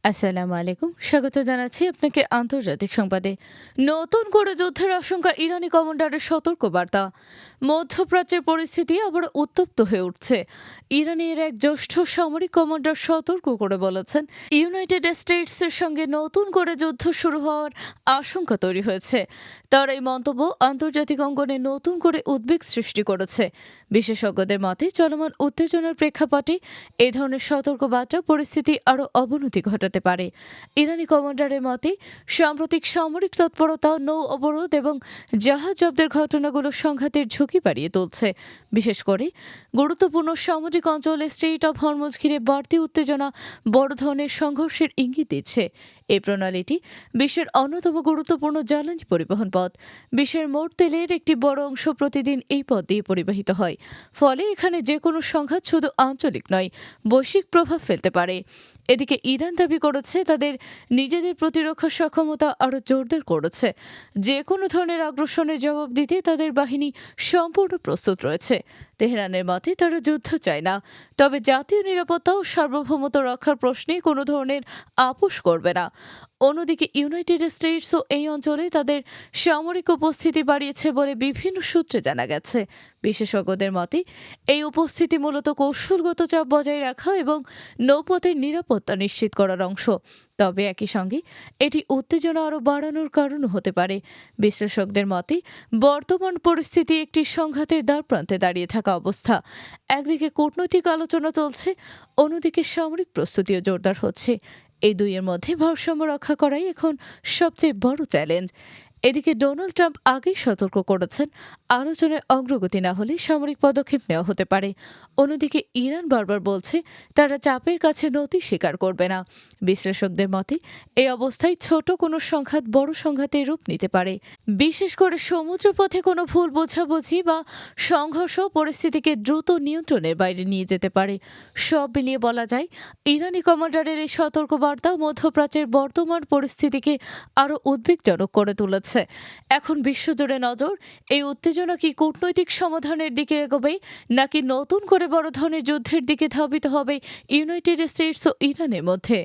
আসসালামু আলাইকুম, স্বাগত জানাচ্ছি আপনাকে আন্তর্জাতিক সংবাদে। নতুন করে যুদ্ধের আশঙ্কা, ইরানি কমান্ডারের সতর্কবার্তা। মধ্যপ্রাচ্যের পরিস্থিতি আবার উত্তপ্ত হয়ে উঠছে। ইরানের এক জ্যেষ্ঠ সামরিক কমান্ডার সতর্ক করে বলেছেন, ইউনাইটেড স্টেটসের সঙ্গে নতুন করে যুদ্ধ শুরু হওয়ার আশঙ্কা তৈরি হয়েছে। তার এই মন্তব্য আন্তর্জাতিক অঙ্গনে নতুন করে উদ্বেগ সৃষ্টি করেছে। বিশেষজ্ঞদের মতে, চলমান উত্তেজনার প্রেক্ষাপটে এ ধরনের সতর্কবার্তা পরিস্থিতি আরও অবনতি ঘটাতে পারে। ইরানি কমান্ডারের মতে, সাম্প্রতিক সামরিক তৎপরতা, নৌ অবরোধ এবং জাহাজ জব্দের ঘটনাগুলো সংঘাতের ঝুঁকি বাড়িয়ে তুলছে। বিশেষ করে গুরুত্বপূর্ণ সামুদ্রিক অঞ্চল স্ট্রেইট অফ হরমুজ ঘিরে বাড়তি উত্তেজনা বড় ধরনের সংঘর্ষের ইঙ্গিত দিচ্ছে। এই প্রণালীটি বিশ্বের অন্যতম গুরুত্বপূর্ণ জ্বালানি পরিবহন পথ। বিশ্বের মোট তেলের একটি বড় অংশ প্রতিদিন এই পথ দিয়ে পরিবাহিত হয়। ফলে এখানে যে কোনো সংঘাত শুধু আঞ্চলিক নয়, বৈশ্বিক প্রভাব ফেলতে পারে। এদিকে ইরান দাবি করেছে, তাদের নিজেদের প্রতিরক্ষা সক্ষমতা আরও জোরদার করেছে। যে কোনো ধরনের আগ্রাসনের জবাব দিতে তাদের বাহিনী সম্পূর্ণ প্রস্তুত রয়েছে। তেহরানের মতে, তারা যুদ্ধ চায় না, তবে জাতীয় নিরাপত্তা ও সার্বভৌমত্ব রক্ষার প্রশ্নে কোনো ধরনের আপোষ করবে না। অন্যদিকে ইউনাইটেড স্টেটসও এই অঞ্চলে তাদের সামরিক উপস্থিতি বাড়িয়েছে বলে বিভিন্ন সূত্রে জানা গেছে। বিশেষজ্ঞদের মতে, এই উপস্থিতি মূলত কৌশলগত চাপ বজায় রাখা এবং নৌপথের নিরাপত্তা নিশ্চিত করার অংশ। তবে একই সঙ্গে এটি উত্তেজনা আরও বাড়ানোর কারণও হতে পারে। বিশ্লেষকদের মতে, বর্তমান পরিস্থিতি একটি সংঘাতের দ্বারপ্রান্তে দাঁড়িয়ে থাকা অবস্থা। একদিকে কূটনৈতিক আলোচনা চলছে, অন্যদিকে সামরিক প্রস্তুতিও জোরদার হচ্ছে। এই দুইয়ের মধ্যে ভারসাম্য রক্ষা করাই এখন সবচেয়ে বড় চ্যালেঞ্জ। এদিকে ডোনাল্ড ট্রাম্প আগেই সতর্ক করেছেন, আলোচনায় অগ্রগতি না হলে সামরিক পদক্ষেপ নেওয়া হতে পারে। অন্যদিকে ইরান বারবার বলছে, তারা চাপের কাছে নতি স্বীকার করবে না। বিশ্লেষকদের মতে, এই অবস্থায় ছোট কোনো সংঘাত বড় সংঘাতের রূপ নিতে পারে। বিশেষ করে সমুদ্রপথে কোনো ভুল বোঝাবুঝি বা সংঘর্ষ পরিস্থিতিকে দ্রুত নিয়ন্ত্রণের বাইরে নিয়ে যেতে পারে। সব মিলিয়ে বলা যায়, ইরানি কমান্ডারের এই সতর্কবার্তা মধ্যপ্রাচ্যের বর্তমান পরিস্থিতিকে আরও উদ্বেগজনক করে তুলেছে। এখন বিশ্বজুড়ে নজর, এই উত্তেজনা কি কূটনৈতিক সমাধানের দিকে এগোবে, নাকি নতুন করে বড় ধরনের যুদ্ধের দিকে ধাবিত হবে ইউনাইটেড স্টেটস ও ইরানের মধ্যে।